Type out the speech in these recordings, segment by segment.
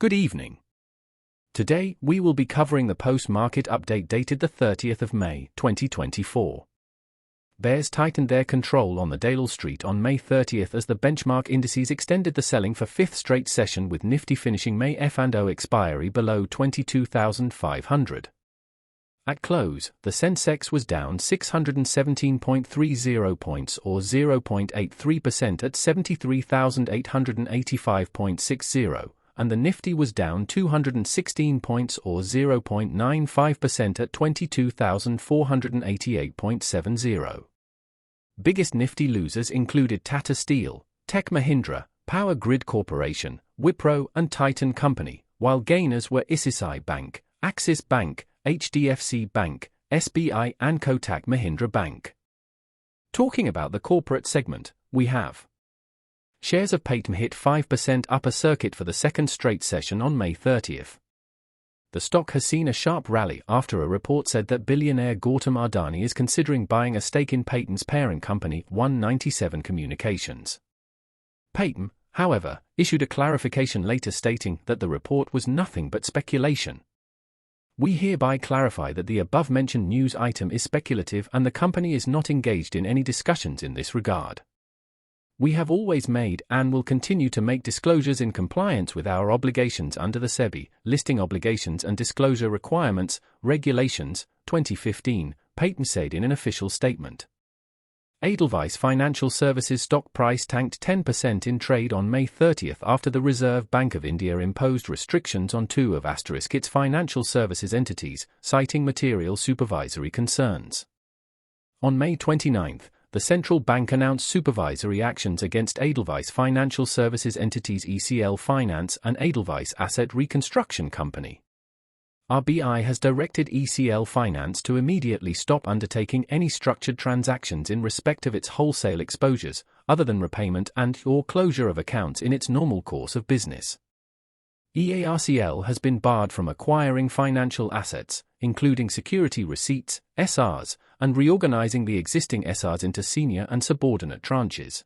Good evening. Today, we will be covering the post-market update dated the 30th of May, 2024. Bears tightened their control on the Dale Street on May 30th as the benchmark indices extended the selling for fifth straight session, with Nifty finishing May F&O expiry below 22,500. At close, the Sensex was down 617.30 points or 0.83% at 73,885.60, and the Nifty was down 216 points or 0.95% at 22,488.70. Biggest Nifty losers included Tata Steel, Tech Mahindra, Power Grid Corporation, Wipro and Titan Company, while gainers were ISGEC Bank, Axis Bank, HDFC Bank, SBI and Kotak Mahindra Bank. Talking about the corporate segment, we have shares of PAYTM hit 5% upper circuit for the second straight session on May 30th. The stock has seen a sharp rally after a report said that billionaire Gautam Adani is considering buying a stake in PAYTM's parent company, 197 Communications. PAYTM, however, issued a clarification later stating that the report was nothing but speculation. We hereby clarify that the above-mentioned news item is speculative and the company is not engaged in any discussions in this regard. We have always made and will continue to make disclosures in compliance with our obligations under the SEBI, Listing Obligations and Disclosure Requirements, Regulations, 2015, PAYTM said in an official statement. Edelweiss Financial Services stock price tanked 10% in trade on May 30th after the Reserve Bank of India imposed restrictions on two of its financial services entities, citing material supervisory concerns. On May 29th, the central bank announced supervisory actions against Edelweiss Financial Services entities ECL Finance and Edelweiss Asset Reconstruction Company. RBI has directed ECL Finance to immediately stop undertaking any structured transactions in respect of its wholesale exposures, other than repayment and/or closure of accounts in its normal course of business. EARCL has been barred from acquiring financial assets, including security receipts, SRs, and reorganizing the existing SRs into senior and subordinate tranches.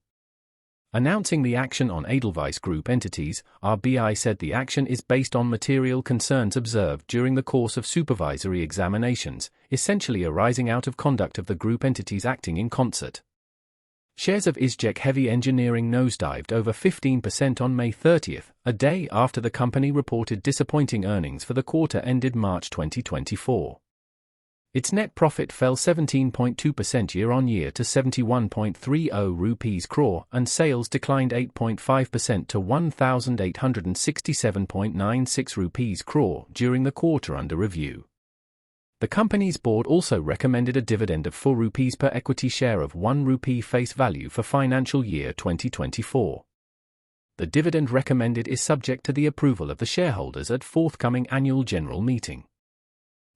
Announcing the action on Edelweiss Group entities, RBI said the action is based on material concerns observed during the course of supervisory examinations, essentially arising out of conduct of the group entities acting in concert. Shares of ISGEC Heavy Engineering nosedived over 15% on May 30th, a day after the company reported disappointing earnings for the quarter ended March 2024. Its net profit fell 17.2% year-on-year to 71.30 rupees crore, and sales declined 8.5% to 1,867.96 rupees crore during the quarter under review. The company's board also recommended a dividend of 4 rupees per equity share of 1 rupee face value for financial year 2024. The dividend recommended is subject to the approval of the shareholders at forthcoming annual general meeting.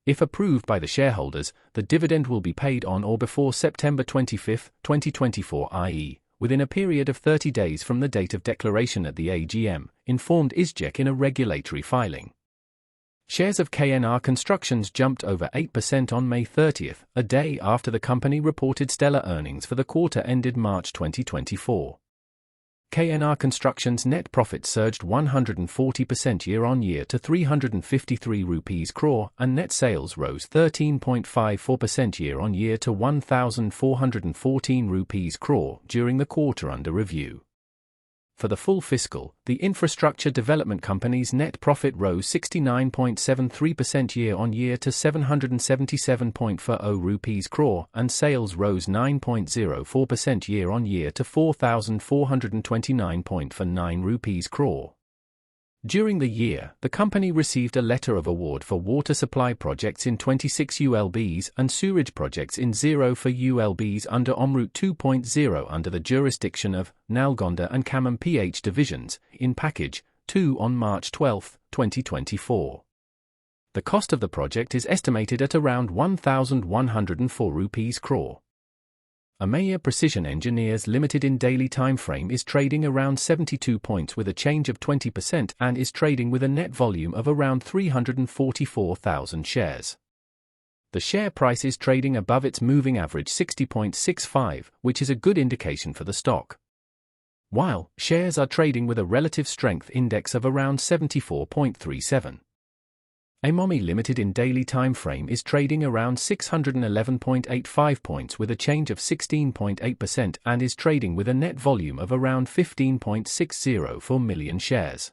If approved by the shareholders, the dividend will be paid on or before September 25, 2024, i.e., within a period of 30 days from the date of declaration at the AGM, informed ISGEC in a regulatory filing. Shares of KNR Constructions jumped over 8% on May 30th, a day after the company reported stellar earnings for the quarter ended March 2024. KNR Construction's net profit surged 140% year-on-year to 353 rupees crore, and net sales rose 13.54% year-on-year to 1,414 rupees crore during the quarter under review. For the full fiscal, the infrastructure development company's net profit rose 69.73% year-on-year to 777.40 rupees crore, and sales rose 9.04% year-on-year to 4,429.49 rupees crore. During the year, the company received a letter of award for water supply projects in 26 ULBs and sewerage projects in 0 for ULBs under OMROUTE 2.0 under the jurisdiction of Nalgonda and Khammam PH divisions, in Package 2 on March 12, 2024. The cost of the project is estimated at around 1,104 rupees crore. Amaya Precision Engineers Limited in daily time frame is trading around 72 points with a change of 20% and is trading with a net volume of around 344,000 shares. The share price is trading above its moving average 60.65, which is a good indication for the stock. while shares are trading with a relative strength index of around 74.37. Amomi Limited in daily time frame is trading around 611.85 points with a change of 16.8% and is trading with a net volume of around 15.604 million shares.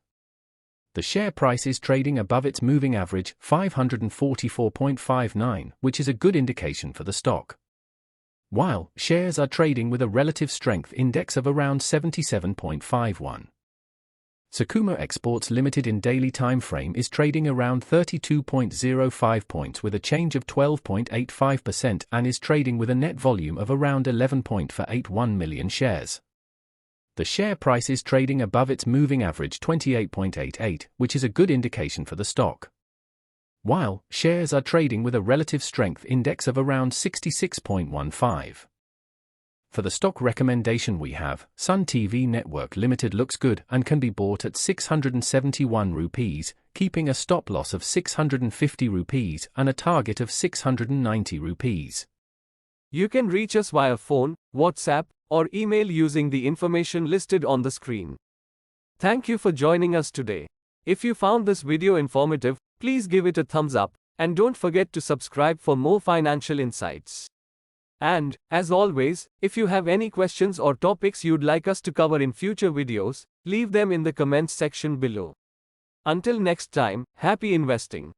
The share price is trading above its moving average, 544.59, which is a good indication for the stock. While shares are trading with a relative strength index of around 77.51. Sakuma Exports Limited in daily time frame is trading around 32.05 points with a change of 12.85% and is trading with a net volume of around 11.481 million shares. The share price is trading above its moving average 28.88, which is a good indication for the stock. While shares are trading with a relative strength index of around 66.15. For the stock recommendation we have, Sun TV Network Limited looks good and can be bought at 671 rupees, keeping a stop loss of 650 rupees and a target of 690 rupees. You can reach us via phone, WhatsApp, or email using the information listed on the screen. Thank you for joining us today. If you found this video informative, please give it a thumbs up, and don't forget to subscribe for more financial insights. And, as always, if you have any questions or topics you'd like us to cover in future videos, leave them in the comments section below. Until next time, happy investing.